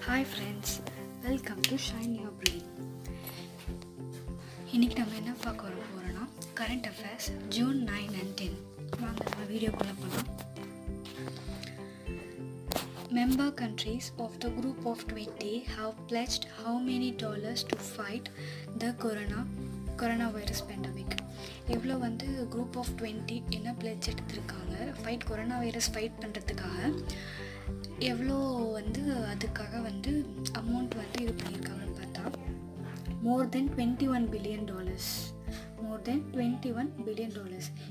Hi friends, welcome to Shine Your Brain. இன்னைக்கு நம்ம என்ன பார்க்க போறோம்னா கரண்ட் அஃபேர்ஸ் ஜூன் 9 and 10. வாங்க நம்ம வீடியோக்குள்ள போகலாம். Member countries of the group of 20 have pledged how many dollars to fight the coronavirus pandemic. எவ்வளோ குரூப் ஆஃப் 20 என்ன பிளெட்ஜ் எடுத்திருக்காங்க கொரோனா வைரஸ் ஃபைட் பண்ணுறதுக்காக எவ்வளோ அதுக்காக அமௌண்ட் இது பண்ணியிருக்காங்கன்னு பார்த்தா more than $21 billion.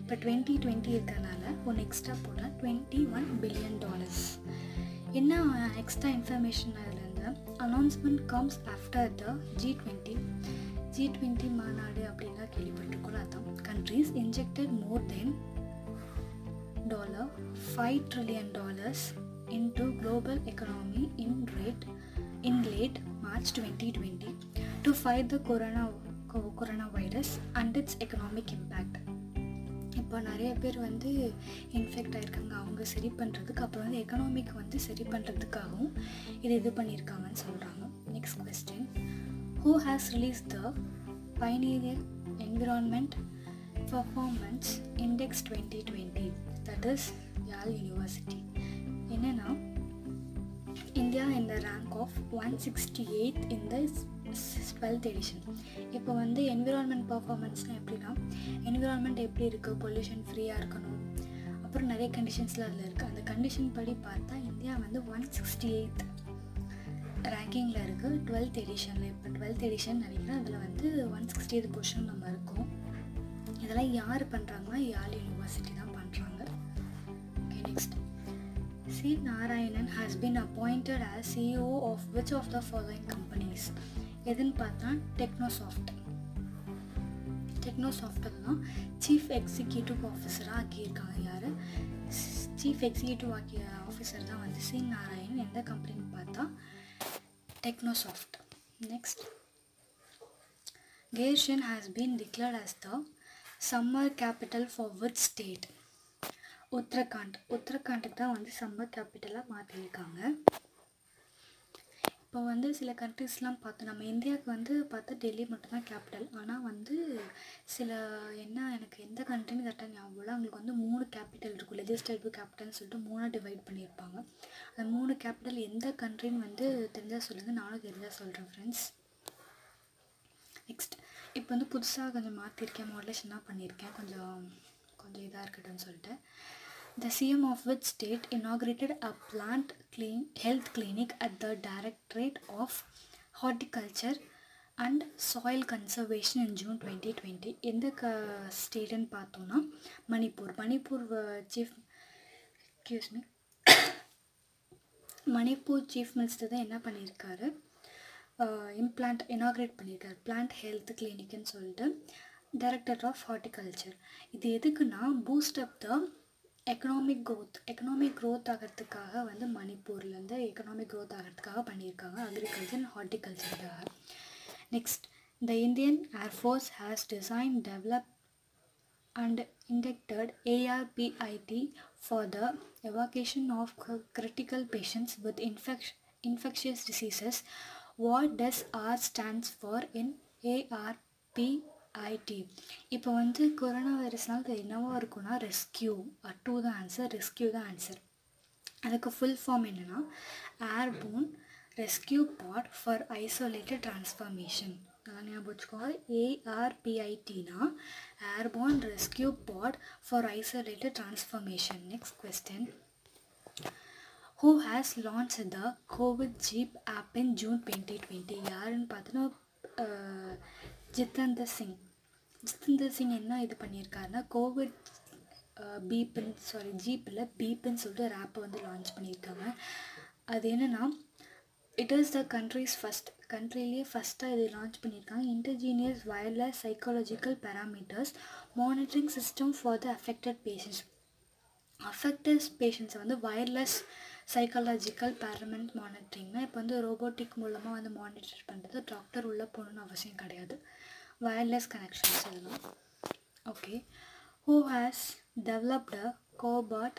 இப்போ 2020 இருக்கிறதுனால ஒன்று எக்ஸ்ட்ரா போட்டால் $21 billion. என்ன எக்ஸ்ட்ரா இன்ஃபர்மேஷன் அதில் இருந்து announcement comes after the G20 மாநாடு அப்படின்லாம் கேள்விப்பட்டிருக்கோம். அதான் countries injected more than $5 trillion into global economy in late March 2020 to fight the coronavirus and its economic impact. இப்போ நிறைய பேர் இன்ஃபெக்ட் ஆகிருக்காங்க, அவங்க சரி பண்ணுறதுக்கு அப்புறம் எக்கனாமிக் சரி பண்ணுறதுக்காகவும் இது பண்ணியிருக்காங்கன்னு சொல்கிறாங்க. Next question, who has released the Pioneer Environment Performance Index 2020, that is Yale University. என்னன்னா India in the rank of 168th in the 12th edition. இப்போ என்விரான்மெண்ட் பர்ஃபார்மன்ஸ்னால் எப்படின்னா என்விரான்மெண்ட் எப்படி இருக்குது, பொல்யூஷன் ஃப்ரீயாக இருக்கணும், அப்புறம் நிறைய கண்டிஷன்ஸ்லாம் அதில் இருக்குது. அந்த கண்டிஷன் படி பார்த்தா இந்தியா 168th ரேங்கிங்கில் இருக்குது 12th எடிஷனில். இப்போ 12th எடிஷன் நினைக்கிறேன், அதில் 168th பொசிஷன் நம்ம இருக்கோம். இதெல்லாம் யார் பண்ணுறாங்கன்னா யாழ் யூனிவர்சிட்டி தான் பண்ணுறாங்க. Okay, next, C. Narayanan has been appointed as CEO of which of the following companies? எதுன்னு பார்த்தா டெக்னோசாஃப்ட் தான் சீஃப் எக்ஸிக்யூட்டிவ் ஆஃபீஸராக ஆக்கியிருக்காங்க. யார் சீஃப் எக்ஸிக்யூட்டிவ் ஆஃபீஸர் தான் சி நாராயணன். எந்த கம்பெனின்னு பார்த்தா டெக்னோசாஃப்ட். நெக்ஸ்ட், கேர்ஷன் has been declared as the summer capital for which state? உத்தரகாண்டுக்கு தான் சம்மர் கேபிட்டலாக மாற்றிருக்காங்க. இப்போ சில கண்ட்ரிஸ்லாம் பார்த்தோம், நம்ம இந்தியாவுக்கு பார்த்தா டெல்லி மட்டும்தான் கேபிட்டல். ஆனால் சில எனக்கு எந்த கண்ட்ரின்னு கரெக்டாக ஞாபகம், அவங்களுக்கு 3 கேபிட்டல் இருக்கும். லெஜிஸ்லேட்டிவ் கேபிட்டல்னு சொல்லிட்டு 3 டிவைட் பண்ணியிருப்பாங்க. அந்த 3 கேபிட்டல் எந்த கண்ட்ரின்னு தெரிஞ்சால் சொல்லுங்கள், நானும் தெரிஞ்சால் சொல்கிறேன் ஃப்ரெண்ட்ஸ். நெக்ஸ்ட், இப்போ புதுசாக கொஞ்சம் மாற்றிருக்கேன், மாடலேஷனாக பண்ணியிருக்கேன், கொஞ்சம் இதாக இருக்கட்டும்னு சொல்லிட்டு. The CM of which state inaugurated a plant health clinic at the Directorate of Horticulture and Soil Conservation in June 2020? எந்த ஸ்டேட்டுன்னு பார்த்தோன்னா மணிப்பூர் சீஃப் மினிஸ்டர் தான் என்ன பண்ணியிருக்காரு, இனாக்ரேட் பண்ணியிருக்காரு பிளான்ட் ஹெல்த் கிளினிக்னு சொல்லிட்டு டைரக்டர் ஆஃப் ஹார்டிகல்ச்சர். இது எதுக்குன்னா boost up the economic growth ஆகிறதுக்காக மணிப்பூர்லேருந்து எக்கனாமிக் க்ரோத் ஆகிறதுக்காக பண்ணியிருக்காங்க, அக்ரிகல்ச்சர் அண்ட் ஹார்டிகல்ச்சருக்காக. Next, the Indian air force has design develop and inducted ARPIT for the evacuation of critical patients with infectious diseases. What does R stands for in ARPIT? இப்போ corona வைரஸ்னால் என்னவோ இருக்குன்னா rescue தான் answer. அதுக்கு full form என்னென்னா airborne rescue pod for isolated transformation. நான் ஞாபகம் வச்சுக்கோங்க, ARPITனா airborne rescue pod for isolated transformation. Next question, who has launched the COVID Jeep app in June 2020? யாருன்னு பார்த்தோன்னா ஜிதேந்தர் சிங் என்ன இது பண்ணியிருக்காருன்னா கோவிட் ஜீப்பில் பீப்புன்னு சொல்லிட்டு ஒரு ஆப்பை லான்ச் பண்ணியிருக்காங்க. அது என்னென்னா இட் இஸ் த கண்ட்ரிலேயே ஃபஸ்ட்டாக இது லான்ச் பண்ணியிருக்காங்க. Indigenous wireless psychological parameters monitoring system for the affected பேஷண்ட்ஸை வயர்லெஸ் சைக்காலஜிக்கல் பேரமெண்ட் மானிட்டரிங்னா இப்போ ரோபோட்டிக் மூலமாக மானிட்டர் பண்ணுறது, டாக்டர் உள்ளே போகணுன்னு அவசியம் கிடையாது, வயர்லெஸ் கனெக்ஷன்ஸ் இதெல்லாம். Okay, who has developed a cobot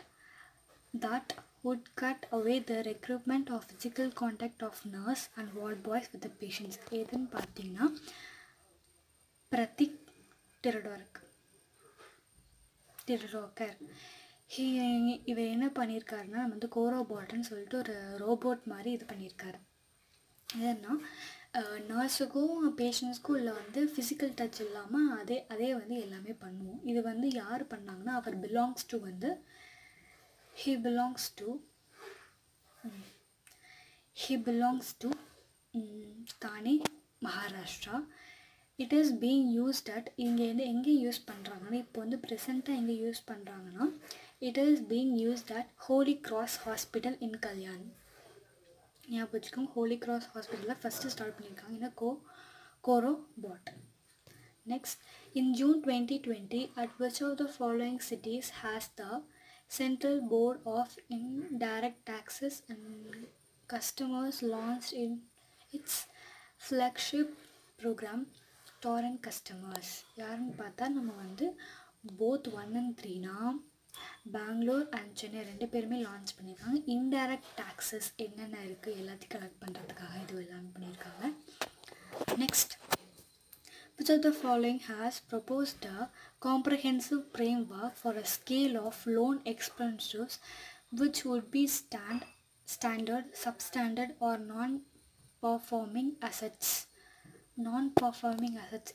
that would cut away the requirement of physical contact of nurse and ward boys with the patients. எதுன்னு பார்த்தீங்கன்னா பிரதிக் டிரடோக்கர் இவர் என்ன பண்ணியிருக்காருன்னா வந்து கோரோபாட்னு சொல்லிட்டு ஒரு ரோபோட் மாதிரி இது பண்ணியிருக்காரு. எதுன்னா நர்ஸுக்கும் பேஷண்ட்ஸ்க்கும் இல்லை வந்து ஃபிசிக்கல் டச் இல்லாமல் அதே வந்து எல்லாமே பண்ணுவோம். இது வந்து யார் பண்ணாங்கன்னா அவர் he belongs to தானே Maharashtra. It is being used at எங்கே யூஸ் பண்ணுறாங்கன்னா இப்போ வந்து ப்ரெசண்ட்டாக எங்கே யூஸ் பண்ணுறாங்கன்னா it is being used at holy cross hospital in Kalyan. ஞாபகம் வச்சுக்கோங்க, ஹோலி கிராஸ் ஹாஸ்பிட்டலில் ஃபஸ்ட்டு ஸ்டார்ட் பண்ணியிருக்காங்க இந்த கோரோபாட். Next, in June 2020, at which of the following cities has the Central Board of Indirect Taxes and Customers launched in its flagship program Torrent Customers? யாருன்னு பார்த்தா நம்ம வந்து both 1 and 3னா Bangalore and Chennai 2 பேருமே launch பண்ணியிருக்காங்க. Indirect taxes என்னென்ன இருக்குது எல்லாத்தையும் கலெக்ட் பண்ணுறதுக்காக இது எல்லாமே பண்ணியிருக்காங்க. Next, which of the following has proposed a comprehensive framework for a scale of loan expenditures which would be standard, substandard or non-performing assets?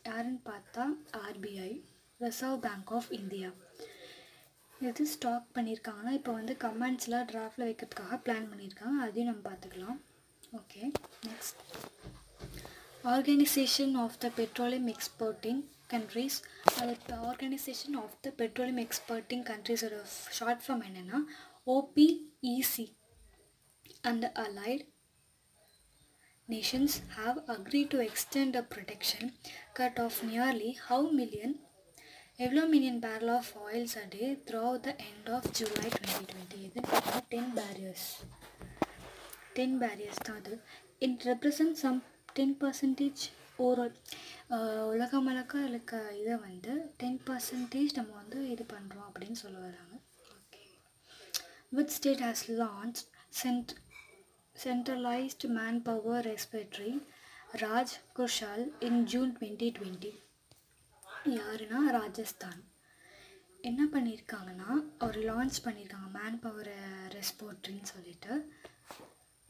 யாருன்னு பார்த்தா RBI, reserve bank of India. இது ஸ்டாக் பண்ணியிருக்காங்கன்னா இப்போ வந்து கமெண்ட்ஸ்லாம் டிராஃப்டில் வைக்கிறதுக்காக பிளான் பண்ணியிருக்காங்க, அதையும் நம்ம பார்த்துக்கலாம். Okay, next, Organization of the Petroleum Exporting Countries. Organization of the Petroleum Exporting Countries ஒரு ஷார்ட் ஃபார்ம் என்னென்னா OPEC and the allied nations have agreed to extend a protection cut of nearly எவ்வளோ million barrel of oils a day throughout the end of July 2020. இது 10 barriers தான் அது. It represents some 10% ஒரு உலகம் இருக்க இதை வந்து 10% நம்ம வந்து இது பண்ணுறோம் அப்படின்னு சொல்ல வராங்க. Okay, which state has launched centralized manpower respiratory Raj Kushal in June 2020? யாருன்னா ராஜஸ்தான். என்ன பண்ணியிருக்காங்கன்னா ஒரு லான்ச் பண்ணியிருக்காங்க மேன் பவர் ரெஸ்பிரேட்டரின்னு சொல்லிட்டு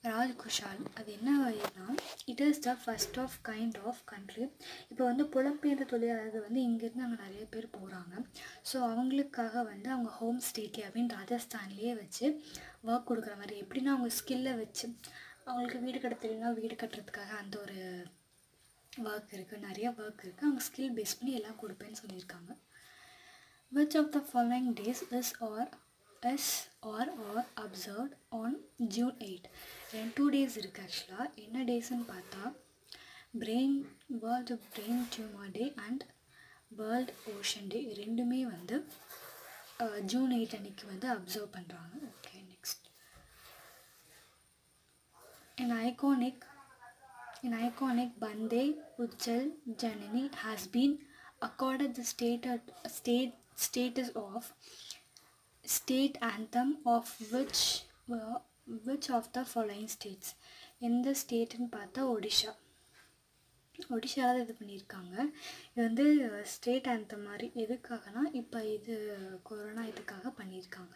ராஜ் குஷால். அது என்ன வழினா it is the first of kind of country. இப்போ வந்து புலம்பெயர்ந்த தொழிலாளர்கள் வந்து இங்கேருந்து அங்கே நிறைய பேர் போகிறாங்க. ஸோ அவங்களுக்காக வந்து அவங்க ஹோம் ஸ்டேட்லேயே அப்படின்னு ராஜஸ்தான்லேயே வச்சு ஒர்க் கொடுக்குற மாதிரி, எப்படின்னா அவங்க ஸ்கில்லை வச்சு அவங்களுக்கு வீடு கட்டத்துலனா வீடு கட்டுறதுக்காக அந்த ஒரு ஒர்க் இருக்குது, நிறைய ஒர்க் இருக்குது, அவங்க ஸ்கில் பேஸ் பண்ணி எல்லாம் கொடுப்பேன்னு சொல்லியிருக்காங்க. Which of the following days is or observed on June 8? 2 days இருக்குது ஆக்சுவலாக. என்ன டேஸ்ன்னு பார்த்தா world brain tumour day and world ocean day. ரெண்டுமே வந்து June 8 அன்றைக்கி வந்து அப்சர்வ் பண்ணுறாங்க. Okay, next, an iconic Bande Uchal Janani has been accorded the status of state anthem of which of the following states? எந்த ஸ்டேட்டுன்னு பார்த்தா ஒடிஷாவில் இது பண்ணியிருக்காங்க. இது வந்து ஸ்டேட் ஆந்தம் மாதிரி. எதுக்காகனா இப்போ இது கொரோனா இதுக்காக பண்ணியிருக்காங்க.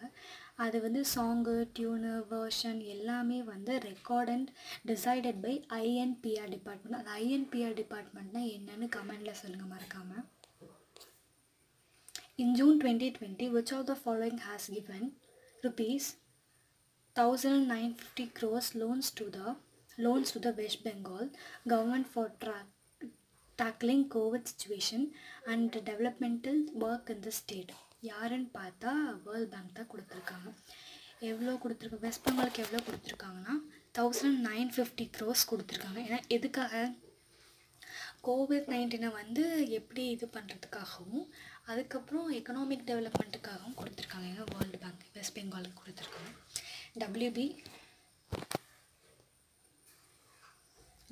அது வந்து சாங்கு, டியூனு, வேர்ஷன் எல்லாமே வந்து record and decided by INPR department. அது INPR டிபார்ட்மெண்ட்னால் என்னன்னு கமெண்டில் சொல்லுங்கள் மறக்காமல். In June 2020, which of the following has given rupees 1,950 crores loans to the West Bengal government for tackling COVID situation and developmental work in the state? யாருன்னு பார்த்தா world bank தான் கொடுத்துருக்காங்க. எவ்வளோ கொடுத்துருக்காங்க வெஸ்ட் பெங்காலுக்கு எவ்வளோ கொடுத்துருக்காங்கன்னா 1,950 crores கொடுத்துருக்காங்க. ஏன்னா எதுக்காக? COVID-19 வந்து எப்படி இது பண்ணுறதுக்காகவும் அதுக்கப்புறம் எக்கனாமிக் டெவலப்மெண்ட்டுக்காகவும் கொடுத்துருக்காங்க. ஏன்னா வேர்ல்டு பேங்க் வெஸ்ட் பெங்காலுக்கு கொடுத்துருக்காங்க. WB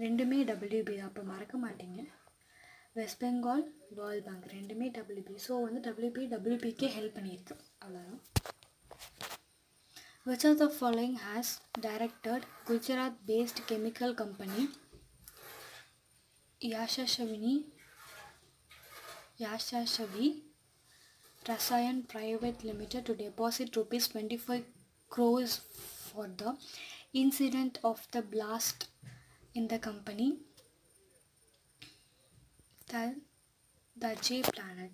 ரெண்டுமே WB தான், அப்போ மறக்க மாட்டீங்க. வெஸ்ட் பெங்கால், வேர்ல்ட் பேங்க் ரெண்டுமே WB. ஸோ வந்து WBக்கே ஹெல்ப் பண்ணியிருக்கு, அவ்வளோதான். Which of the following has directed Gujarat-based chemical company Yashasvi Rasayan Private Limited to deposit rupees 25 crores for the incident of the blast in the company the J Planet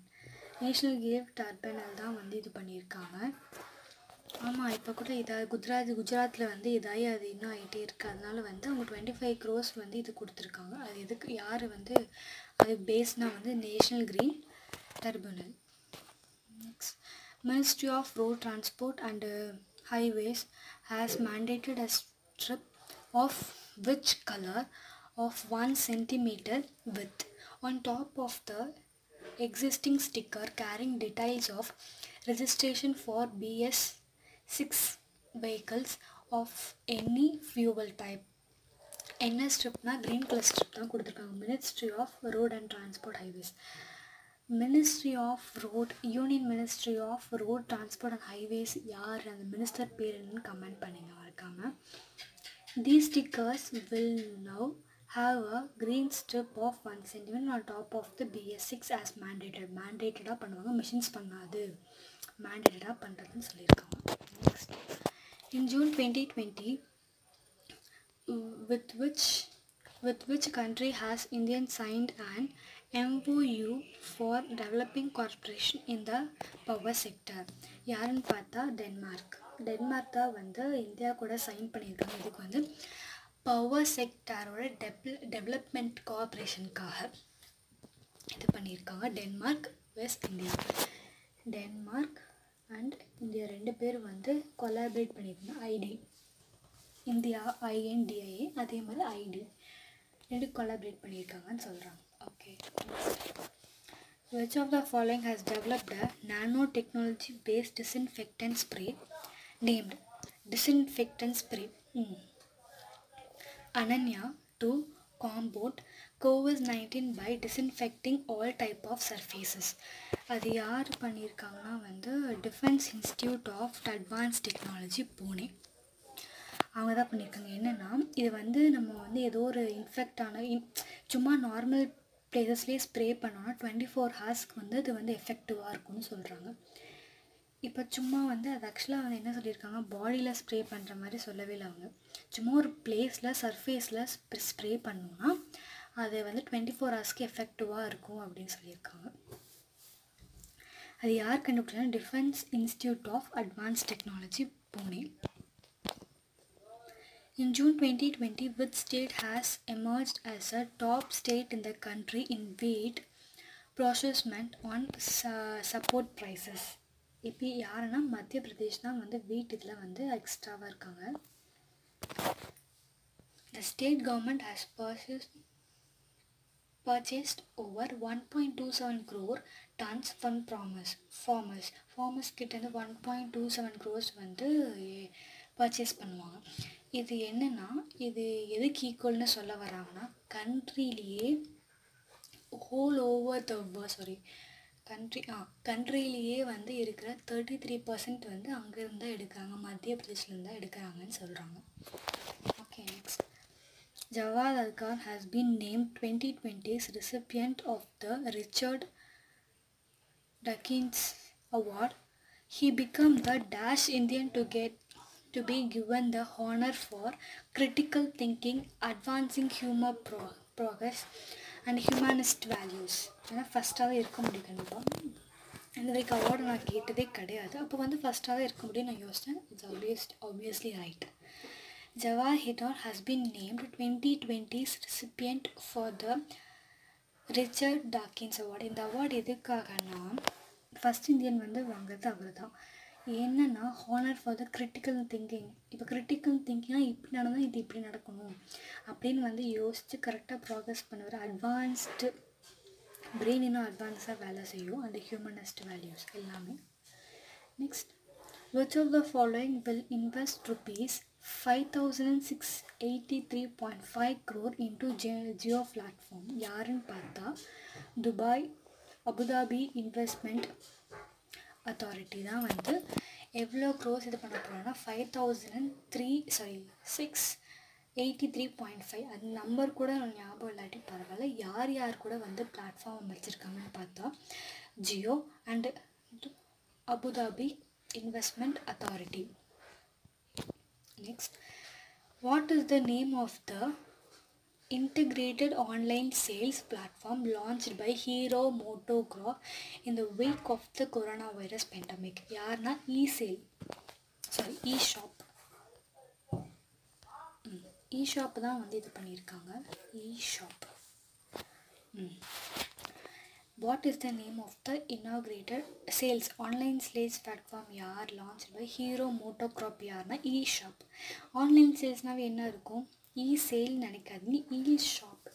national cave tribunal தான் வந்து இது பண்ணியிருக்காங்க. ஆமாம், இப்போ கூட குஜராத்தில் வந்து இதாகி அது இன்னும் ஆகிட்டே இருக்குது. அதனால வந்து அவங்க 25 crores வந்து இது கொடுத்துருக்காங்க. அது எதுக்கு யார் வந்து அது பேஸ்னால் வந்து national green tribunal. Next, Ministry of Road Transport and Highways has mandated a strip of which color of 1 centimeter width on top of the existing sticker carrying details of registration for BS6 vehicles of any fuel type. என்ன ஸ்ட்ரிப்னா green colour strip தான் கொடுத்துருக்காங்க. Ministry of road and transport highways. Ministry of road, union ministry of road transport and highways யார், அந்த minister பேர் என்னன்னு comment பண்ணுங்க மறக்காமல். These stickers will now have a green strip of 1 cm on top of the BS6 as mandated. Mandatedா பண்ணுவாங்க, machines பண்ணாது, mandatedா பண்ணுறதுன்னு சொல்லியிருக்காங்க. Next, in June 2020, with which country has India signed an MOU for developing cooperation in the power sector? யாருன்னு பார்த்தா Denmark. Denmark தான் வந்து India கூட sign பண்ணியிருக்காங்க. இதுக்கு வந்து பவர் செக்டாரோட டெவலப்மெண்ட் கோஆப்ரேஷனுக்காக இது பண்ணியிருக்காங்க. Denmark west India. Denmark and India ரெண்டு பேர் வந்து கொலாபரேட் பண்ணியிருக்காங்க. ஐடி இந்தியா INDIA, அதே மாதிரி ஐடி ரெண்டு கொலாபரேட் பண்ணியிருக்காங்கன்னு சொல்கிறாங்க. Okay. Which of the following has developed a nanotechnology based disinfectant spray named disinfectant spray Ananya to combat COVID-19 by disinfecting all type of surfaces? அது யார் பண்ணியிருக்காங்கன்னா வந்து defence institute of advance technology Pune, அவங்க தான் பண்ணியிருக்காங்க. என்னென்னா இது வந்து நம்ம வந்து ஏதோ ஒரு இன்ஃபெக்டான சும்மா நார்மல் பிளேசஸ்லேயே ஸ்ப்ரே பண்ணோன்னா 24 hours வந்து அது வந்து எஃபெக்டிவாக இருக்கும்னு சொல்கிறாங்க. இப்போ சும்மா வந்து அது ஆக்சுவலாக வந்து என்ன சொல்லியிருக்காங்க, பாடியில் ஸ்ப்ரே பண்ணுற மாதிரி சொல்லவே இல்லை. அவங்க சும்மா ஒரு பிளேஸில் சர்ஃபேஸில் ஸ்ப்ரே பண்ணோன்னா அது வந்து 24 hours எஃபெக்டிவாக இருக்கும் அப்படின்னு சொல்லியிருக்காங்க. அது யார் கண்டுபிடிச்சாலும் defence institute of advance technology Pune. In June 2020, which state has emerged as a top state in the country in weight procurement on support prices? இப்போ யாருன்னா மத்திய பிரதேஷ் தான் வந்து வீட் இதில் வந்து எக்ஸ்ட்ராவாக இருக்காங்க. The state government has purchased over 1.27 crore tons from farmers கிட்டேருந்து 1.27 crores வந்து பர்ச்சேஸ் பண்ணுவாங்க. இது என்னென்னா இது எதுக்கு ஈக்குவல்னு சொல்ல வராங்கன்னா கண்ட்ரிலேயே கண்ட்ரிலேயே வந்து இருக்கிற 33% வந்து அங்கேருந்து தான் எடுக்கிறாங்க, மத்திய பிரதேஷ்லேருந்து தான் எடுக்கிறாங்கன்னு சொல்கிறாங்க. Okay. Next, Jawad Alkar has been named 2020's recipient of the Richard Dawkins Award. He became the Dash Indian to be given the honor for critical thinking, advancing human progress and humanist values. ஏன்னா ஃபஸ்ட்டாகவே இருக்க முடியும். கண்டிப்பாக இந்த வரைக்கும் award நான் கேட்டதே கிடையாது. அப்போ வந்து ஃபஸ்ட்டாகவே இருக்க முடியும் நான் யோசித்தேன். It's obviously right. Jawahar has been named 2020's recipient for the Richard Dawkins Award. இந்த அவார்டு எதுக்காகனா ஃபஸ்ட் இந்தியன் வந்து வாங்குறது அவர் தான். என்னென்னா honour for the critical thinking. இப்போ கிரிட்டிக்கல் திங்கிங்னா இப்படி நடந்தால் இது இப்படி நடக்கணும் அப்படின்னு வந்து யோசித்து கரெக்டாக ப்ராக்ரஸ் பண்ணுவார். அட்வான்ஸ்டு பிரெயின் இன்னும் அட்வான்ஸாக வேலை செய்யும். அந்த ஹியூமனிஸ்ட் வேல்யூஸ் எல்லாமே. Next, which of the following will invest rupees 5,683.5 crore into Jio platform? யாருன்னு பார்த்தா அபுதாபி இன்வெஸ்ட்மெண்ட் அத்தாரிட்டி தான் வந்து எவ்வளோ க்ரோஸ் இது பண்ண போகிறோன்னா 683.5 அந்த நம்பர் கூட ஞாபகம் இல்லாட்டி பரவாயில்ல. யார் யார் கூட வந்து பிளாட்ஃபார்ம் வச்சுருக்காங்கன்னு பார்த்தா Jio and Abu Dhabi investment authority. Next, what is the name of the integrated online sales platform launched by Hero MotoCorp in the wake of the coronavirus pandemic? யார்னா eShop தான் வந்து இது பண்ணியிருக்காங்க. eShop. What is the name of the integrated sales online sales platform யார் launched by Hero MotoCorp? யார்னா eShop. Online சேல்ஸ்னாவே என்ன இருக்கும்? e-sale நினைக்காதீங்க,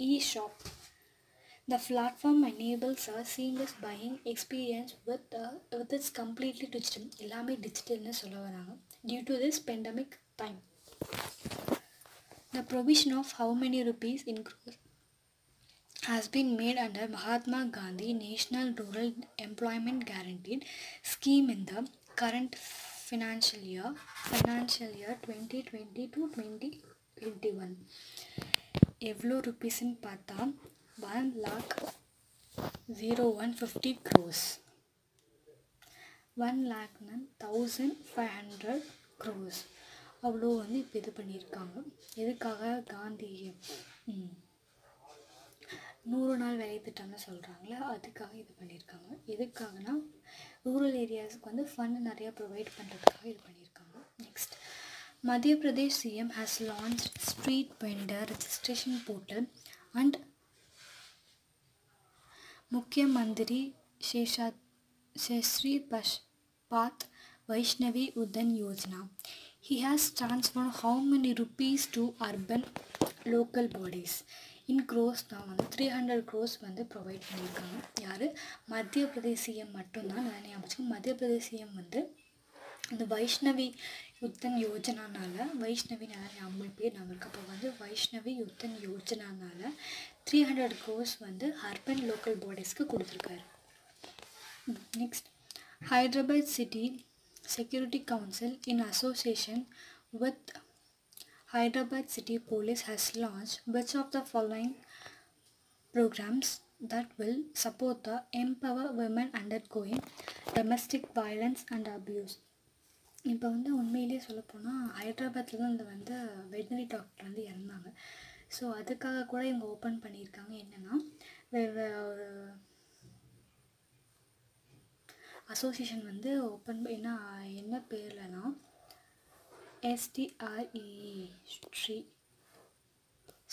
eShop. The platform enables a seamless buying experience with its completely digital. எல்லாமே டிஜிட்டல்னு சொல்ல வராங்க. Due to this pandemic time, the provision of how many rupees in gross has been made under Mahatma Gandhi National Rural Employment Guarantee Scheme in the current financial year 2020 to 2021. எவ்வளோ ருப்பீஸ்ன்னு பார்த்தா 1,01,50 crores. 1,01,500 crores அவ்வளோ வந்து இப்போ இது பண்ணியிருக்காங்க. எதுக்காக? காந்தி 100 நாள் வேலை திட்டம்னு சொல்கிறாங்களே, அதுக்காக இது பண்ணியிருக்காங்க. எதுக்காகனா ரூரல் ஏரியாஸுக்கு வந்து ஃபண்ட் நிறையா ப்ரொவைட் பண்ணுறதுக்காக இது பண்ணியிருக்காங்க. Next, Madhya Pradesh CM has launched street vendor registration portal and Mukhyamantri Sheshri Path Vaishnavi Udan Yojana. He has transferred how many rupees to urban local bodies in crores தான் வந்து 300 crores வந்து provide பண்ணியிருக்காங்க. யார்? மத்திய Pradesh CM மட்டும்தான். நான் ஞாபகம், மத்திய பிரதேஷ் சிஎம் வந்து இந்த வைஷ்ணவி உத்தன் யோஜனானால, வைஷ்ணவி அம்மல் பேர் நம்மளுக்கு, அப்போ வந்து வைஷ்ணவி உத்தன் யோஜனானால 300 crores வந்து அர்பன் லோக்கல் பாடிஸ்க்கு கொடுத்துருக்காரு. Next, Hyderabad city security council in association with Hyderabad City Police has launched which of the following programs that will support the empower women undergoing domestic violence and abuse? இப்போ வந்து உண்மையிலே சொல்லப்போனால் ஹைதராபாத்தில் தான் இந்த வந்து வெட்னரி டாக்டர் வந்து இறந்தாங்க. ஸோ அதுக்காக கூட இவங்க ஓப்பன் பண்ணியிருக்காங்க. என்னென்னா ஒரு அசோசியேஷன் வந்து ஓப்பன் என்ன பேர்லனா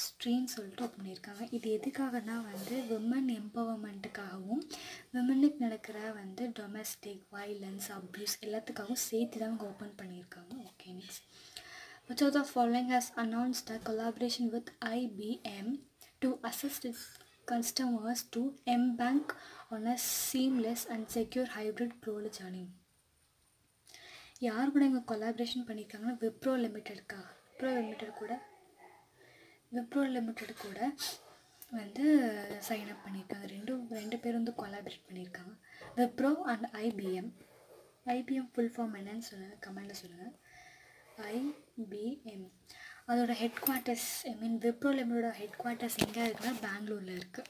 ஸ்ட்ரீன்னு சொல்லிட்டு ஓப்பன் பண்ணியிருக்காங்க. இது எதுக்காகனா வந்து விமன் எம்பவர்மெண்ட்டுக்காகவும் விமனுக்கு நடக்கிற வந்து டொமஸ்டிக் வைலன்ஸ் அப்யூஸ் எல்லாத்துக்காகவும் சேர்த்து தான் அவங்க ஓப்பன் பண்ணியிருக்காங்க. Okay, next, which of the following has announced a collaboration with IBM to assist its customers to embark on a seamless and secure hybrid cloud journey? யார் கூட இங்கே collaboration பண்ணியிருக்காங்கன்னா Wipro limited கூட வந்து சைன் அப் பண்ணியிருக்காங்க. ரெண்டு பேர் வந்து கொலாபரேட் பண்ணியிருக்காங்க, Wipro and IBM. Full form என்னன்னு சொல்லுங்கள், கமெண்டில் சொல்லுங்கள். IBM அதோட ஹெட் குவார்ட்டர்ஸ், விப்ரோ லிமிட்டோட ஹெட் குவார்ட்டர்ஸ் எங்கே இருக்குன்னா பெங்களூரில் இருக்குது.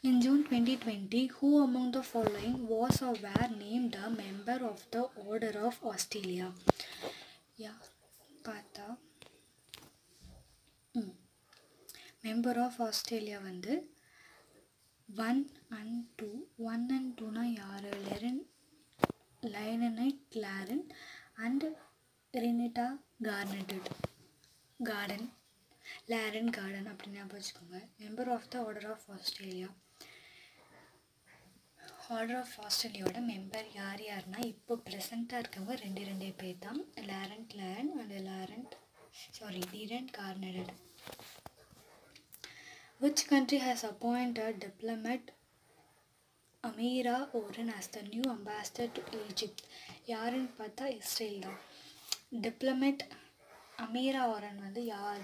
In June 2020, who among the following was or were named a member of the Order of Australia? பார்த்தா மெம்பர் ஆஃப் ஆஸ்திரேலியா வந்து 1 and 2னா யார்? லயனனைட் கிளாரன் அண்ட் ரினிட்டா லாரன் கார்டன் அப்படின்னு ஞாபகம் வச்சுக்கோங்க. Member of the order of Australia. ஆர்டர் ஆஃப் ஆஸ்திரேலியாவோட மெம்பர் யார்னா இப்போ ப்ரெசண்ட்டாக இருக்கவங்க ரெண்டே பேர் தான், லாரன் கிளாரன் அண்ட் டிரன் கார்னடட். Which country has appointed diplomat Amira Oren as the new ambassador to Egypt? யாருன்னு பார்த்தா இஸ்ரேல் தான். டிப்ளமேட் அமீரா ஓரன் வந்து யார்?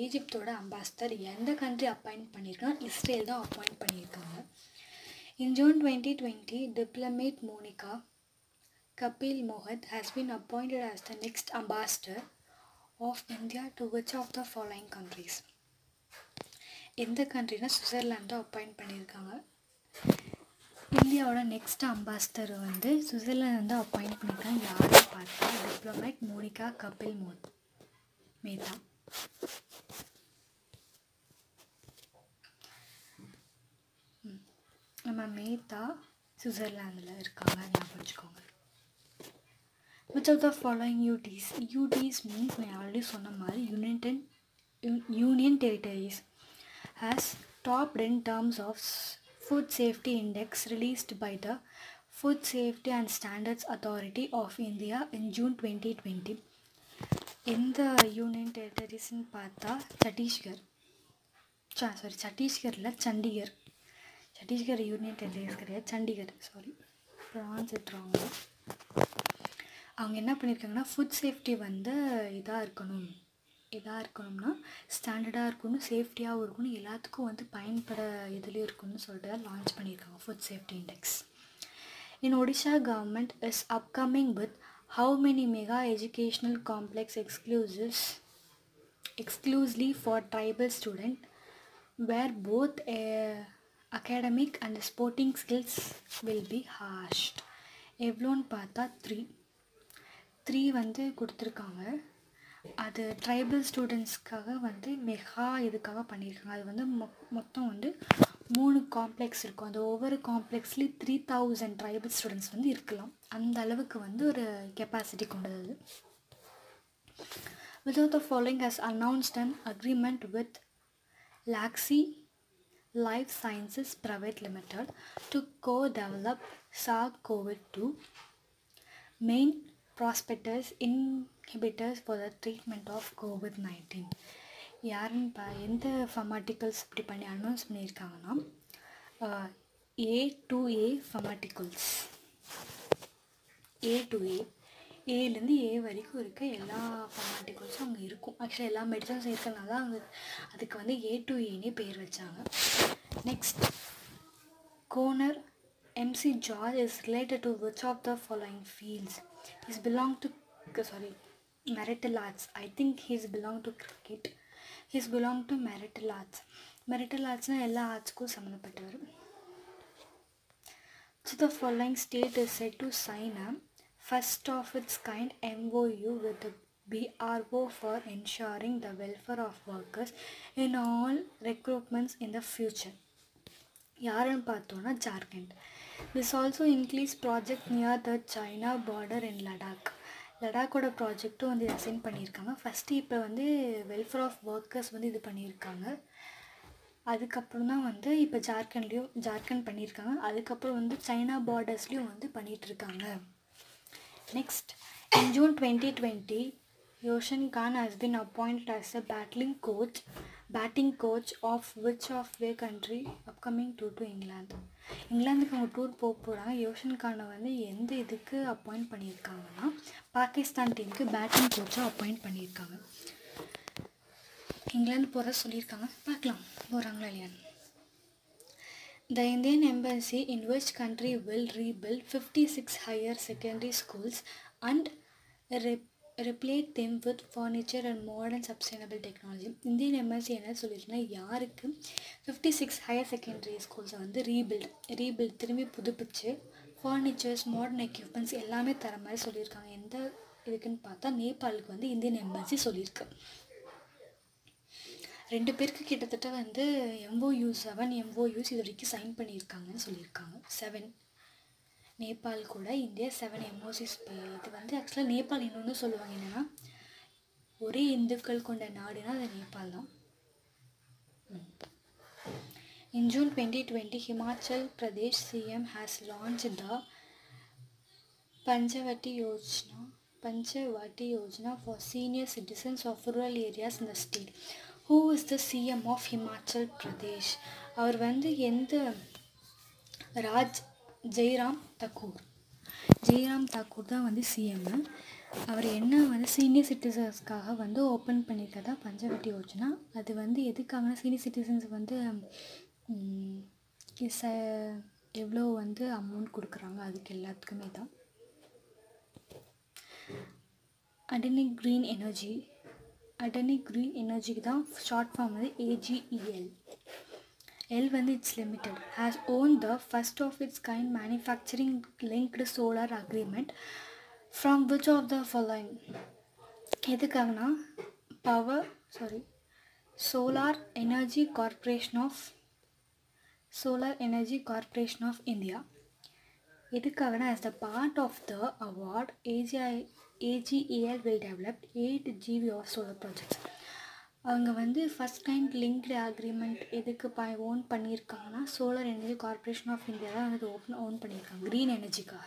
ஈஜிப்தோட அம்பாசிடர். எந்த கண்ட்ரி அப்பாயிண்ட் பண்ணியிருக்காங்க? இஸ்ரேல் தான் அப்பாயிண்ட் பண்ணியிருக்காங்க. In June 2020, diplomat Monica Kapil Mohat has been appointed as the next ambassador of India to which of the following countries? எந்த கண்ட்ரினா சுவிட்சர்லாண்டை அப்பாயிண்ட் பண்ணியிருக்காங்க. இந்தியாவோட நெக்ஸ்ட் அம்பாசிடர் வந்து சுவிட்சர்லாந்து அப்பாயிண்ட் பண்ணியிருக்காங்க. யாருன்னு பார்த்தா டிப்ளமேட் மோனிகா கபில் மேத்தா. நம்ம மேத்தா சுவிட்சர்லாந்தில் இருக்காங்க, ஞாபகம் வச்சுக்கோங்க. Which of the following UTs? UTs means நான் ஆல்ரெடி சொன்ன மாதிரி Union Territories has topped in terms of Food Safety Index released by the Food Safety and Standards Authority of India in June 2020. எந்த union டெரிட்டரிஸ்ன்னு பார்த்தா சத்தீஸ்கரில் Chhattisgarh union territories கிடையாது, Chandigarh. Prawns இட்டுறாங்க. அவங்க என்ன பண்ணியிருக்காங்கன்னா ஃபுட் சேஃப்டி வந்து இதாக இருக்கணும்னா ஸ்டாண்டர்டாக இருக்கணும், சேஃப்டியாகவும் இருக்கணும், எல்லாத்துக்கும் வந்து பயன்பட இதுலேயும் இருக்கணும்னு சொல்லிட்டு லான்ச் பண்ணியிருக்காங்க food safety index. In Odisha government is upcoming with how many mega educational complex exclusively for tribal students where both academic and sporting skills will be hashed? எவ்வளோன்னு பார்த்தா 3 வந்து கொடுத்துருக்காங்க. அது ட்ரைபல் ஸ்டூடெண்ட்ஸ்க்காக வந்து மெகா இதுக்காக பண்ணியிருக்காங்க. அது வந்து மொத்தம் வந்து 3 காம்ப்ளெக்ஸ் இருக்கும். அந்த ஒவ்வொரு காம்ப்ளெக்ஸ்லேயும் 3000 ட்ரைபல் ஸ்டூடெண்ட்ஸ் வந்து இருக்கலாம். அந்த அளவுக்கு வந்து ஒரு கெப்பாசிட்டி கொண்டது. Which of the following has announced an agreement with Laxmi Life Sciences Private Limited to co-develop SARS-CoV-2 main prospectors inhibitors for the treatment of COVID-19? யாருன்னு எந்த ஃபார்மாட்டிகல்ஸ் இப்படி பண்ணி அனௌன்ஸ் பண்ணியிருக்காங்கன்னா A2A ஃபார்மாட்டிகல்ஸ். A2A, ஏலேருந்து ஏ வரைக்கும் இருக்க எல்லா ஃபார்மாட்டிகல்ஸும் அங்கே இருக்கும். ஆக்சுவலாக எல்லா மெடிசன்ஸும் இருக்கிறனால தான் அதுக்கு வந்து A2Aனே பேர் வச்சாங்க. Next, corner MC George is related to which of the following fields? He's belong to marital arts. I think he's belong to cricket. He's belong to marital arts. marital artsனா எல்லா ஆர்ட்ஸ்க்கும் சம்மந்தப்பட்டவர். So the following state is said to sign a first of its kind MOU with the BRO for ensuring the welfare of workers in all recruitments in the future. யாருன்னு பார்த்தோன்னா Jharkhand. This also includes project near the China border in Ladakh. லடாக்கோட ப்ராஜெக்ட்டும் வந்து assign பண்ணியிருக்காங்க. First இப்போ வந்து welfare of workers வந்து இது பண்ணியிருக்காங்க. அதுக்கப்புறம் தான் வந்து இப்போ ஜார்க்கண்ட் பண்ணியிருக்காங்க. அதுக்கப்புறம் வந்து சைனா பார்டர்ஸ்லேயும் வந்து பண்ணிகிட்ருக்காங்க. நெக்ஸ்ட், இன் ஜூன் 2020 யோஷன் கான் has been appointed as a batting coach of which of the country upcoming tour to England? இங்கிலாந்துக்கு அவங்க டூர் போகிறாங்க. யோஷன் கானை வந்து எந்த இதுக்கு அப்பாயிண்ட் பண்ணியிருக்காங்கன்னா பாகிஸ்தான் டீமுக்கு பேட்டிங் கோச்சாக அப்பாயிண்ட் பண்ணியிருக்காங்க. இங்கிலாந்து போகிறத சொல்லியிருக்காங்க, பார்க்கலாம் போகிறாங்களா இல்லையான்னு. The Indian Embassy in which country will rebuild 56 higher secondary schools and replace them with furniture and modern sustainable technology? Indian embassy என்ன சொல்லியிருக்குன்னா யாருக்கு 56 ஹையர் செகண்டரி ஸ்கூல்ஸை வந்து ரீபில்ட் திரும்பி புதுப்பிச்சு ஃபர்னிச்சர்ஸ் மாடர்ன் எக்யூப்மெண்ட்ஸ் எல்லாமே தர மாதிரி சொல்லியிருக்காங்க. எந்த இதுக்குன்னு பார்த்தா நேபாளுக்கு வந்து இந்தியன் எம்பசி சொல்லியிருக்கு. 2 பேருக்கு கிட்டத்தட்ட வந்து MOU இது வரைக்கும் சைன் பண்ணியிருக்காங்கன்னு சொல்லியிருக்காங்க. 7 நேபாள் கூட இந்தியா 7 MOCs. இது வந்து ஆக்சுவலாக நேபாள் இன்னொன்று சொல்லுவாங்க என்னென்னா ஒரே இந்துக்கள் கொண்ட நாடுனா அது நேபாள் தான். In June 2020, Himachal Pradesh CM has launched the Panchavati Yojana for senior citizens of rural areas in the state. Who is the CM of Himachal Pradesh? அவர் வந்து எந்த ஜெய்ராம் தாக்கூர் தான் வந்து சிஎம். அவர் என்ன வந்து சீனியர் சிட்டிசன்ஸ்க்காக வந்து ஓப்பன் பண்ணியிருக்கதா பஞ்சவட்டி யோஜனா. அது வந்து எதுக்காகனா சீனியர் சிட்டிசன்ஸ் வந்து எவ்வளோ வந்து அமௌண்ட் கொடுக்குறாங்க அதுக்கு எல்லாத்துக்குமே தான். Adani Green Energy. Adani Green Energy தான் ஷார்ட் ஃபார்ம் வந்து AGEL. L வந்து its limited has owned the first of its kind manufacturing linked solar agreement from which of the following? எதுக்காகனா Solar Energy Corporation of India. எதுக்காகனா as the part of the award AGEL will develop 8 GW of solar projects. அவங்க வந்து first kind linked agreement எதுக்கு own பண்ணியிருக்காங்கன்னா solar energy corporation of India தான் வந்து own பண்ணியிருக்காங்க green எனர்ஜிக்காக.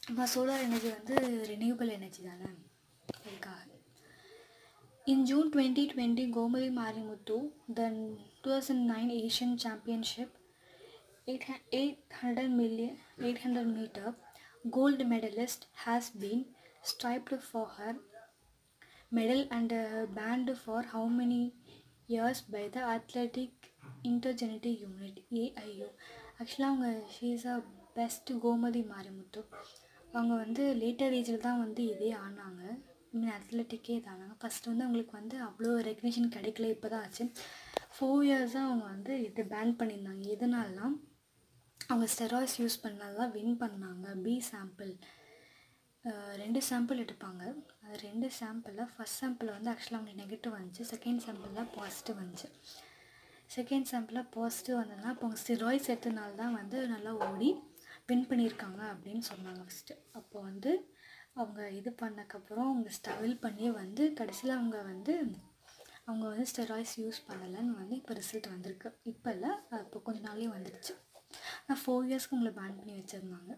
இப்போ சோலார் எனர்ஜி வந்து ரினியூவபிள் எனர்ஜி தானே, அதுக்காக. In June 2020, Gomari Marimuthu, the 2009 Asian Championship 800 meter gold medalist has been striped for her medal and banned for how many years by the Athletic Intergenity Unit AIU. ஆக்சுவலாக அவங்க she's a best Gomathi Marimuthu. அவங்க வந்து later ஏஜில் தான் வந்து இதே ஆனாங்க, அத்லெட்டிக்கே இதானாங்க. First வந்து அவங்களுக்கு வந்து அவ்வளோ ரெக்கக்னிஷன் கிடைக்கல, இப்போ தான் ஆச்சு. 4 இயர்ஸாக அவங்க வந்து இது பேன் பண்ணியிருந்தாங்க. எதனாலலாம் அவங்க ஸ்டெராய்ட்ஸ் யூஸ் பண்ணாதான் வின் பண்ணாங்க. பி சாம்பிள் 2 சாம்பிள் எடுப்பாங்க. அது 2 சாம்பிளில் ஃபஸ்ட் சாம்பிளில் வந்து ஆக்சுவலாக அவங்களுக்கு நெகட்டிவ் வந்துச்சு, செகண்ட் சாம்பிளில் பாசிட்டிவ் வந்துச்சு. செகண்ட் சாம்பிளில் பாசிட்டிவ் வந்ததுன்னா இப்போ அவங்க ஸ்டெராய்ட்ஸ் எடுத்ததுனால தான் வந்து நல்லா ஓடி வின் பண்ணியிருக்காங்க அப்படின்னு சொன்னாங்க ஃபஸ்ட்டு. அப்போ வந்து அவங்க இது பண்ணக்கப்புறம் அவங்க ஸ்ட்ரகிள் பண்ணி வந்து கடைசியில் அவங்க வந்து ஸ்டெராய்ட்ஸ் யூஸ் பண்ணலைன்னு வந்து இப்போ ரிசல்ட் வந்திருக்கு. இப்போ இல்லை, இப்போ கொஞ்ச நாளே வந்துடுச்சு. ஆனால் 4 இயர்ஸ்க்கு உங்களை பேன் பண்ணி வச்சுருந்தாங்க.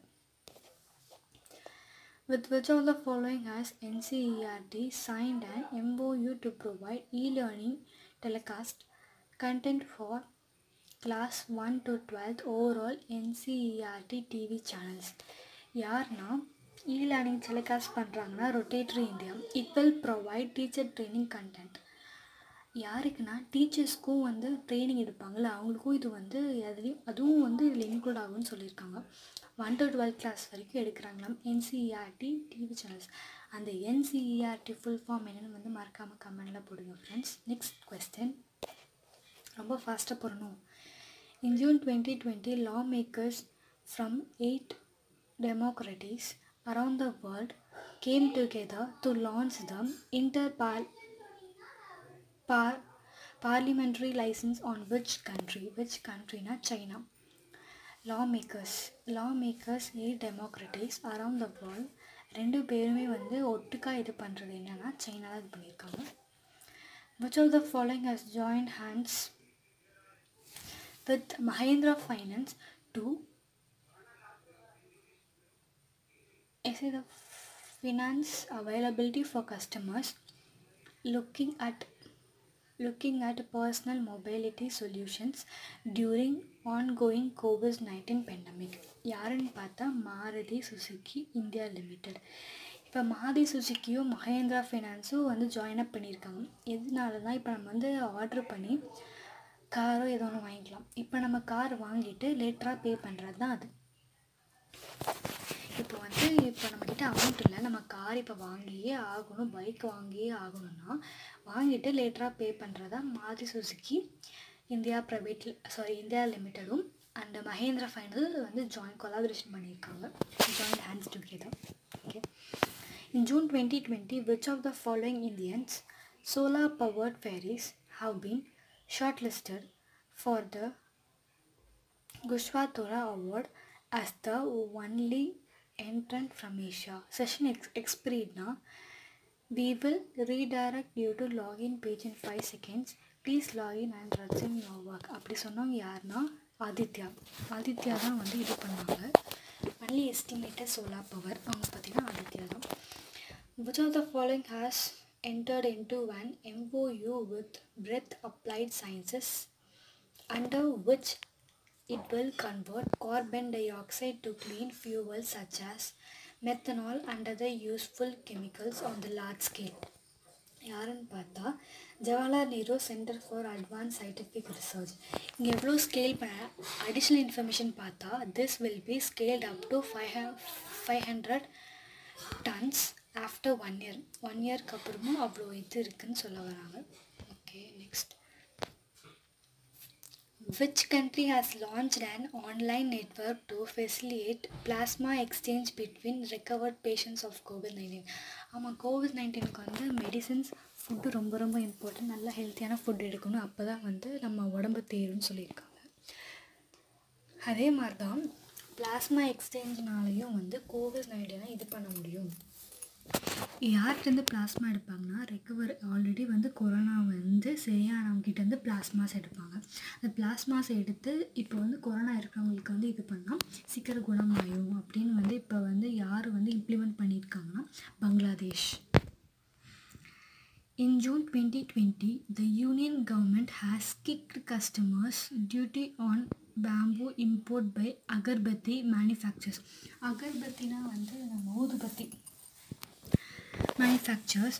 With which of the following has NCERT signed an MOU to provide e-learning telecast content for class 1 to 12th overall NCERT TV channels? யார்னா e-learning telecast பண்ணுறாங்கன்னா rotatory India. It will provide teacher training content. யாருக்குன்னா டீச்சர்ஸ்க்கும் வந்து training எடுப்பாங்கள்ல, அவங்களுக்கும் இது வந்து அதுவும் வந்து இதில் இன்க்ளூட் ஆகும்னு சொல்லியிருக்காங்க. 1 to 12 கிளாஸ் வரைக்கும் எடுக்கிறாங்களாம் என்சிஇஆர்டி டிவி சேனல்ஸ். அந்த என்சிஇஆர்டி ஃபுல் ஃபார்ம் என்னென்னு வந்து மறக்காமல் கமெண்டில் போடுங்க ஃப்ரெண்ட்ஸ். நெக்ஸ்ட் கொஸ்டின் ரொம்ப ஃபாஸ்ட்டாக போடணும். In June 2020, lawmakers from 8 democracies around the world came together to launch the parliamentary license on which country na China. lawmakers 8 democracies around the world, 2 பேருமே வந்து ஒட்டுக்கா இது பண்ணுறது என்னன்னா சைனா தான் இது பண்ணியிருக்காங்க. which of the following has joined hands with Mahindra Finance to assess the finance availability for customers looking at personal mobility solutions during ongoing COVID-19 pandemic? யாருன்னு பார்த்தா மாருதி சுசுக்கி இந்தியா லிமிடெட். இப்போ மாருதி சுசுக்கியும் மஹேந்திரா ஃபைனான்ஸும் வந்து ஜாயின் அப் பண்ணியிருக்காங்க. எதனால தான் இப்போ நம்ம வந்து ஆர்டர் பண்ணி காரோ ஏதோ ஒன்று வாங்கிக்கலாம். இப்போ நம்ம கார் வாங்கிட்டு லேட்டராக பே பண்ணுறது தான் அது. இப்போ நம்மக்கிட்ட அமௌண்ட் இல்லை, நம்ம கார் இப்போ வாங்கியே ஆகணும், பைக் வாங்கியே ஆகணும்னா வாங்கிட்டு லேட்டராக பே பண்ணுறதா மாருதி சுசுக்கி இந்தியா லிமிட்டடும் அண்ட் மஹேந்திரா ஃபைனான்ஸ் வந்து கொலாபரேஷன் பண்ணியிருக்காங்க, joint hands together. Okay. In June 2020, which of the following Indians solar powered ferries have been shortlisted for the Gushwatura Award as the only entrant from Asia? Session expired now. We will redirect you to login page in 5 seconds. Please log in and resume your work. அப்படி சொன்னவங்க யாருன்னா ஆதித்யா தான் வந்து இது பண்ணுவாங்க. Only estimated solar power அவங்க பார்த்தீங்கன்னா ஆதித்யா தான். Which of the following has entered into an MOU with Breath Applied Sciences under which it will convert carbon dioxide to clean fuels such as methanol and other useful chemicals on the large scale? யாருன்னு பார்த்தா Jawaharlal Nehru centre for advance scientific research. இங்கே எவ்வளோ scale பண்ண additional information பார்த்தா this will be scaled up to 500 tons after 1 year, 1 yearக்கு அப்புறமா அவ்வளோ இது இருக்குன்னு சொல்ல வராங்க. Okay, next. Which country has launched an online network to facilitate plasma exchange between recovered patients of COVID-19? ஆமாம், கோவிட்-19க்கு வந்து மெடிசன்ஸ், ஃபுட்டு ரொம்ப ரொம்ப இம்பார்ட்டன்ட். நல்லா ஹெல்த்தியான ஃபுட் எடுக்கணும், அப்போ தான் வந்து நம்ம உடம்பு தேருன்னு சொல்லியிருக்காங்க. அதே மாதிரி தான் பிளாஸ்மா எக்ஸ்சேஞ்சினாலையும் வந்து கோவிட்-19 இது பண்ண முடியும். யார்கிட்டேருந்து பிளாஸ்மா எடுப்பாங்கன்னா, ஆல்ரெடி வந்து கொரோனா வந்து சரியானவங்ககிட்டேருந்து பிளாஸ்மாஸ் எடுப்பாங்க. அந்த பிளாஸ்மாஸை எடுத்து இப்போ வந்து கொரோனா இருக்கிறவங்களுக்கு வந்து இது பண்ணால் சீக்கிரம் குணமாயும் அப்படின்னு வந்து இப்போ வந்து யார் வந்து இம்ப்ளிமெண்ட் பண்ணியிருக்காங்கன்னா, Bangladesh. In June 2020, the Union government has kicked customers duty on bamboo import by agarbatti manufacturers. அகர்பத்தினா வந்து நம்ம ஊதுபத்தி manufacturers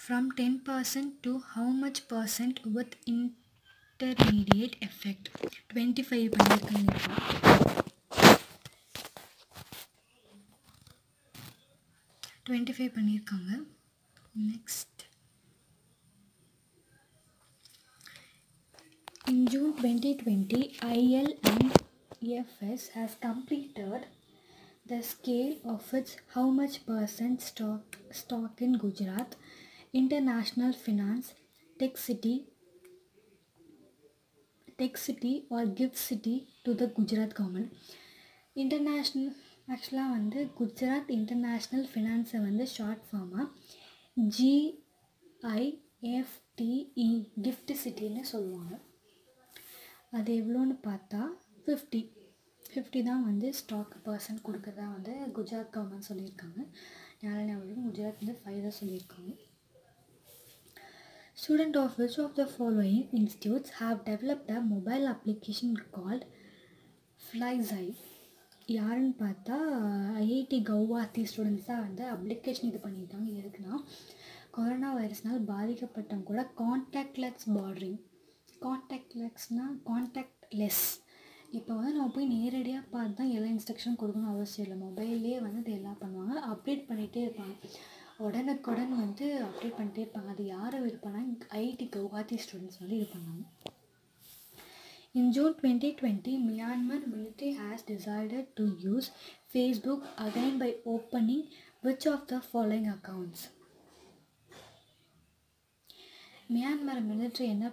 from 10% to how much percent with intermediate effect. 25 பண்ணியிருக்காங்க. 25 பண்ணியிருக்காங்க. Next. In June 2020, ILNFS has completed the scale of its how much percent stock in Gujarat International Finance Tech City or Gift City to the Gujarat government. International ஆக்சுவலாக வந்து Gujarat international ஃபினான்ஸை வந்து short ஃபார்மாக GIFTE gift சிட்டின்னு சொல்லுவாங்க. அது எவ்வளோன்னு பார்த்தா 50 தான் வந்து stock percent கொடுக்குறதா வந்து குஜராத் கவர்மெண்ட் சொல்லியிருக்காங்க. ஞாபகம் குஜராத் வந்து 5 தான் சொல்லியிருக்காங்க. Student of which of the following institutes have developed a mobile application called Flyzai? யாருன்னு பார்த்தா IIT கவுஹாத்தி ஸ்டூடெண்ட்ஸ் தான் வந்து அப்ளிகேஷன் இது பண்ணியிருக்காங்க. எதுக்குன்னா, கொரோனா வைரஸ்னால் பாதிக்கப்பட்டவங்க கூட கான்டாக்ட்லெஸ். இப்போ வந்து நம்ம போய் நேரடியாக பார்த்து தான் எல்லா இன்ஸ்ட்ரக்ஷனும் கொடுக்கணும் அவசியம் இல்லை. மொபைல்லே வந்து இது எல்லாம் பண்ணுவாங்க, அப்டேட் பண்ணிகிட்டே இருப்பாங்க. உடனுக்குடன் வந்து அப்டேட் பண்ணிட்டே இருப்பாங்க. அது யாரை இது பண்ணாங்க? IIT கவுஹாத்தி ஸ்டூடெண்ட்ஸ் வந்து இது பண்ணாங்க. In June 2020, Myanmar military has decided to use Facebook again by opening which of the following accounts? Myanmar military என்ன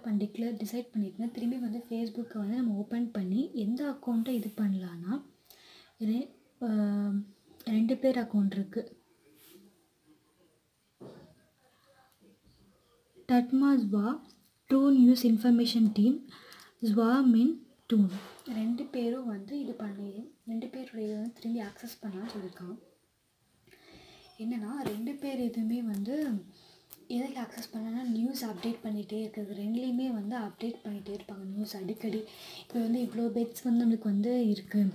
டிசைட் பண்ணிட்டுனா, திரும்பி வந்து ஃபேஸ்புக்கை வந்து நம்ம ஓப்பன் பண்ணி எந்த அக்கௌண்ட்டை இது பண்ணலான்னா, 2 பேர் அக்கௌண்ட் இருக்குது. டட்மா ஜ்வா ட்ரூ நியூஸ் இன்ஃபர்மேஷன் டீம் ஜ்வா மின் டூன் 2 பேரும் வந்து இது பண்ணி 2 பேருடைய வந்து திரும்பி ஆக்சஸ் பண்ணலான்னு சொல்லியிருக்காங்க. என்னென்னா 2 பேர் எதுவுமே வந்து எதுக்கு ஆக்சஸ் பண்ணனா, நியூஸ் அப்டேட் பண்ணிகிட்டே இருக்கிறது. 2லேயுமே வந்து அப்டேட் பண்ணிகிட்டே இருப்பாங்க நியூஸ் அடிக்கடி. இப்போ வந்து இவ்வளோ பெட்ஸ் வந்து நம்மளுக்கு வந்து இருக்குது,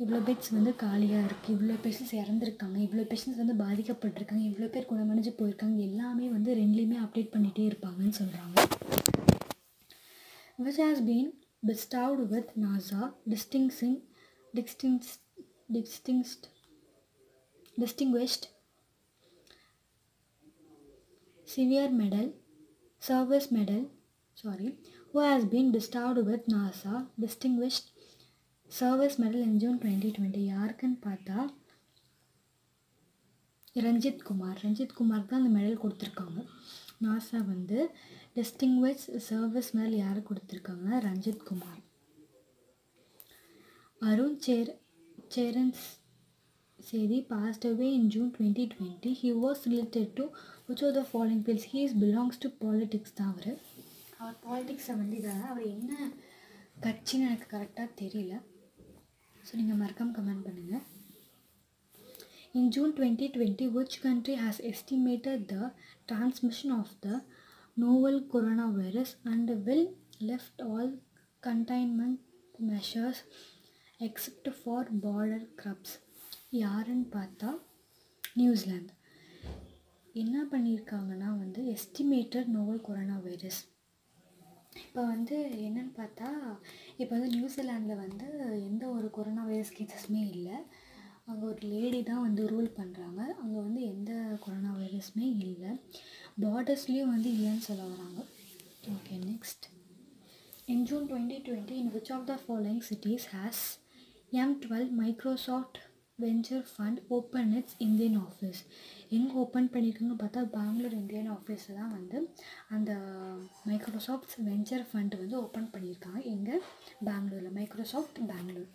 இவ்வளோ பெட்ஸ் வந்து காலியாக இருக்குது, இவ்வளோ பேஷண்ட்ஸ் இறந்துருக்காங்க, இவ்வளோ பேஷண்ட்ஸ் வந்து பாதிக்கப்பட்டிருக்காங்க, இவ்வளோ பேர் குணமடைஞ்சு போயிருக்காங்க, எல்லாமே வந்து 2லேயுமே அப்டேட் பண்ணிகிட்டே இருப்பாங்கன்னு சொல்கிறாங்க. Which has been bestowed with NASA distinguished who has been bestowed with NASA Distinguished Service Medal in June 2020? யாருக்குன்னு பார்த்தா ரஞ்சித் குமார் தான் அந்த மெடல் கொடுத்துருக்காங்க. நாசா வந்து டிஸ்டிங்விஷ்ட் சர்வீஸ் மெடல் யார் கொடுத்துருக்காங்கன்னா ரஞ்சித் குமார். அருண் சேரன் சேதி passed away in June 2020. He was related to which of the following fields? He belongs to politics தான். அவர் பாலிட்டிக்ஸை வந்து இதாக அவர் என்ன கட்சின்னு எனக்கு கரெக்டாக தெரியல. ஸோ நீங்கள் மறக்காமல் கமெண்ட் பண்ணுங்கள். In June 2020, which country has estimated the transmission of the novel coronavirus and will lift all containment measures except for border crops? யாருன்னு பார்த்தா நியூசிலாந்து. என்ன பண்ணியிருக்காங்கன்னா வந்து எஸ்டிமேட்டட் நோவல் கொரோனா வைரஸ். இப்போ வந்து என்னன்னு பார்த்தா, இப்போ வந்து நியூசிலாண்டில் வந்து எந்த ஒரு கொரோனா வைரஸ் கேசஸுமே இல்லை. அங்கே ஒரு லேடி தான் வந்து ரூல் பண்ணுறாங்க. அங்கே வந்து எந்த கொரோனா வைரஸுமே இல்லை, பார்டர்ஸ்லேயும் வந்து இல்லைன்னு சொல்ல வராங்க. Okay, next. In June 2020, in which of the following cities has M12 Microsoft Venture Fund opened its Indian office? எங்கே ஓப்பன் பண்ணியிருக்காங்கன்னு பார்த்தா பெங்களூர் இந்தியன் ஆஃபீஸில் தான் வந்து அந்த மைக்ரோசாஃப்ட் வெஞ்சர் ஃபண்ட் வந்து ஓப்பன் பண்ணியிருக்காங்க. எங்கே? பெங்களூரில், Microsoft Bangalore.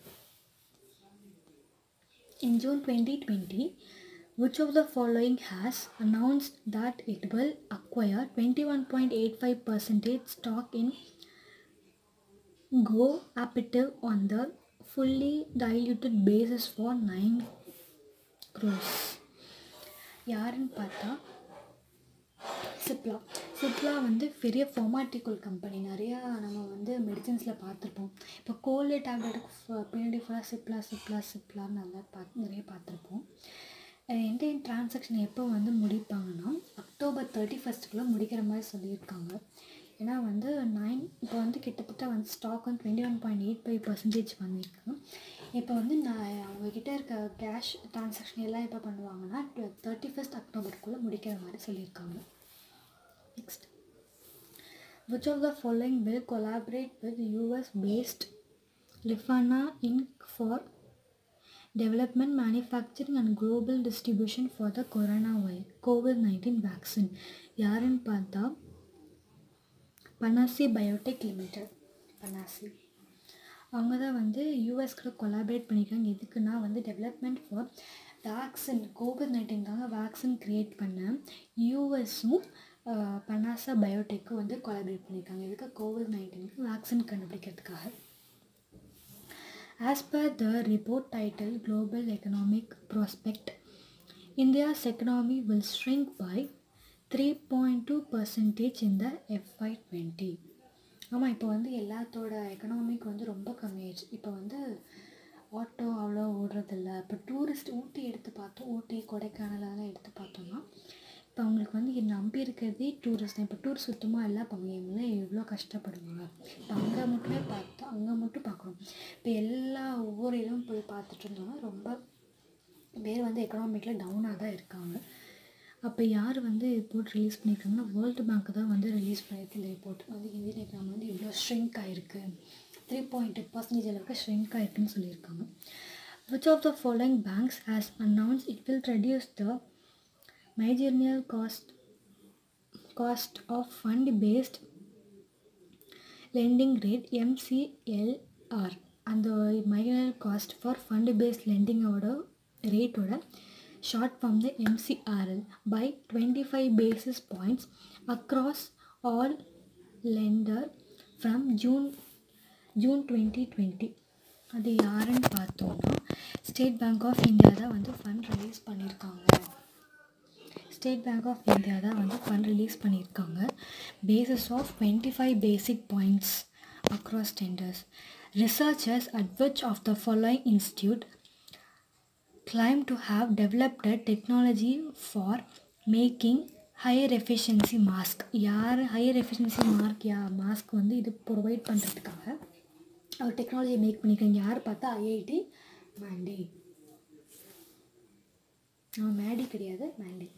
In June 2020, which of the following has announced that it will acquire 21.85% stock in Go Aptiv on the fully diluted basis for 9 crores? யாருன்னு பார்த்தா சிப்லா வந்து பெரிய ஃபார்மாட்டிக்கல் கம்பெனி. நிறையா நம்ம வந்து மெடிசன்ஸில் பார்த்துருப்போம். இப்போ கோல்டு டேப்லெட்டுக்கு பின்னாடி ஃபுல்லாக சிப்லான்னு நல்லா நிறைய பார்த்துருப்போம். எந்த டிரான்சாக்ஷன் எப்போ வந்து முடிப்பாங்கன்னா October 31 முடிக்கிற மாதிரி சொல்லியிருக்காங்க. ஏன்னா வந்து இப்போ வந்து கிட்டத்தட்ட வந்து ஸ்டாக் வந்து 21.85% பண்ணியிருக்காங்க. இப்போ வந்து அவங்கக்கிட்ட இருக்க கேஷ் ட்ரான்சாக்ஷன் எல்லாம் எப்போ பண்ணுவாங்கன்னா 31 October முடிக்கிற மாதிரி சொல்லியிருக்காங்க. Next. Which of the following will collaborate with US-based Lifana Inc. for development, manufacturing and global distribution for the COVID-19 vaccine? யாருன்னு பார்த்தா பனாசி பயோடெக் லிமிடெட். பனாசி அவங்க தான் வந்து யூஎஸ்கிட்ட கொலாபரேட் பண்ணியிருக்காங்க. எதுக்குன்னா வந்து டெவலப்மெண்ட் ஃபார் வேக்சின், COVID-19க்காக வேக்சின் க்ரியேட் பண்ண யூஎஸும் பனாசா பயோடெக்கும் வந்து கொலாபரேட் பண்ணியிருக்காங்க. எதுக்கு? COVID-19க்கு வேக்சின் கண்டுபிடிக்கிறதுக்காக. As per the report titled Global Economic Prospect, India's economy will shrink by 3.2% in the FY20. ஆமாம், இப்போ வந்து எல்லாத்தோட எக்கனாமிக் வந்து ரொம்ப கம்மியாயிடுச்சு. இப்போ வந்து ஆட்டோ அவ்வளோ ஓடுறதில்ல. இப்போ டூரிஸ்ட் ஊட்டி எடுத்து பார்த்தோம், ஊட்டி கொடைக்கானல் அதெல்லாம் எடுத்து பார்த்தோம்னா இப்போ அவங்களுக்கு வந்து நம்பி இருக்கிறதே டூரிஸ்ட் தான். இப்போ டூரிஸ்ட் சுத்தமாக இல்லை, இப்போ அவங்க எவ்வளோ கஷ்டப்படுவாங்க. இப்போ அங்கே மட்டும் பார்க்குறோம். இப்போ ஒவ்வொரு இடமும் போய் பார்த்துட்டு இருந்தோம்னா ரொம்ப பேர் வந்து எக்கனாமிக்கில் டவுனாக தான் இருக்காங்க. அப்போ யார் வந்து ரிப்போர்ட் ரிலீஸ் பண்ணியிருக்காங்கன்னா வேர்ல்டு பேங்க் தான் வந்து ரிலீஸ் பண்ணியிருக்கு. இந்த ரிப்போர்ட் வந்து இந்தியன் எக்கனாமி வந்து இவ்வளோ ஷ்ரிங்க் ஆகிருக்கு, 3.2% அளவுக்கு ஷ்ரிங்க் ஆகிருக்குன்னு சொல்லியிருக்காங்க. Which of the following banks has announced it will reduce the marginal cost of fund-based lending rate MCLR? அந்த marginal cost for fund-based lending ரேட்டோட short from the MCRL by 25 basis points across all lender from June 2020. அது யாருன்னு பார்த்தோம்னா state bank of India தான் வந்து fund release பண்ணியிருக்காங்க. Basis of 25 basic points across tenders. Researchers at which of the following institute claim to have developed a technology for making higher efficiency mask. யார் higher efficiency mask வந்து இது provide பண்ணுறதுக்காக அவர் technology make பண்ணியிருக்காங்க. யார் பார்த்தா IIT Mandi. Maddy கிடையாது, Mandi.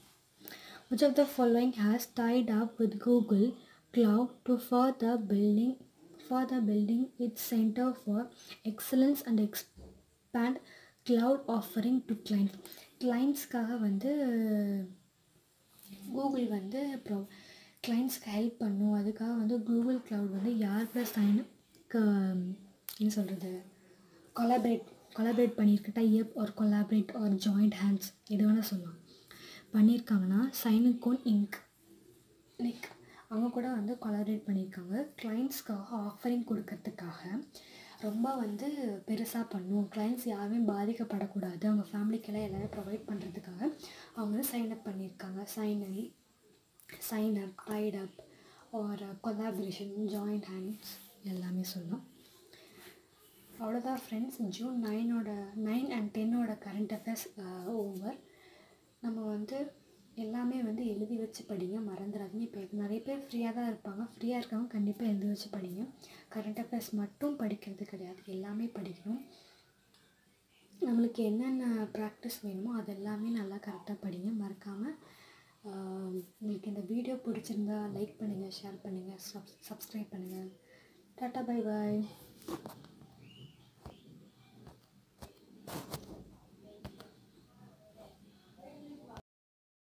Which of the following has tied up with Google Cloud to further building its Center for Excellence and expand cloud offering to கிளைண்ட்ஸ்க்காக வந்து Google வந்து கிளைண்ட்ஸ்க்கு ஹெல்ப் பண்ணும். அதுக்காக வந்து கூகுள் க்ளவுட் வந்து யார் ப்ளஸ் என்ன சொல்கிறது கொலாபரேட் பண்ணியிருக்க டைப் ஒரு கொலாபரேட் ஒரு ஜாயிண்ட் ஹேண்ட்ஸ் எது வேணால் சொல்லலாம் பண்ணியிருக்காங்கன்னா சைனுகோன் இங்க் அவங்க கூட வந்து கொலாபரேட் பண்ணியிருக்காங்க. கிளைண்ட்ஸ்க்காக ஆஃபரிங் கொடுக்கறதுக்காக ரொம்ப வந்து பெருசாக பண்ணும். கிளைண்ட்ஸ் யாருமே பாதிக்கப்படக்கூடாது, அவங்க ஃபேமிலிக்கெல்லாம் எல்லாமே ப்ரொவைட் பண்ணுறதுக்காக அவங்க வந்து சைன்அப் பண்ணியிருக்காங்க. சைன்அப் டைடப் ஒரு கொலாபரேஷன் ஜாயிண்ட் ஹேண்ட்ஸ் எல்லாமே சொல்லலாம். அவ்வளோதான் friends. June 9 and 10 current affairs over. நம்ம வந்து எல்லாமே வந்து எழுதி வச்சு படிங்க, மறந்துடாதீங்க. இப்போ நிறைய பேர் ஃப்ரீயாக தான் இருப்பாங்க, ஃப்ரீயாக இருக்கவங்க கண்டிப்பாக எழுதி வச்சு படிங்க. கரண்ட் அஃபேர்ஸ் மட்டும் படிக்கிறது கிடையாது, எல்லாமே படிக்கணும். நம்மளுக்கு என்னென்ன ப்ராக்டிஸ் வேணுமோ அதெல்லாமே நல்லா கரெக்டாக படிங்க. மறக்காமல் உங்களுக்கு இந்த வீடியோ பிடிச்சிருந்தா லைக் பண்ணுங்கள், ஷேர் பண்ணுங்கள், சப்ஸ்கிரைப் பண்ணுங்கள். Tata, bye bye.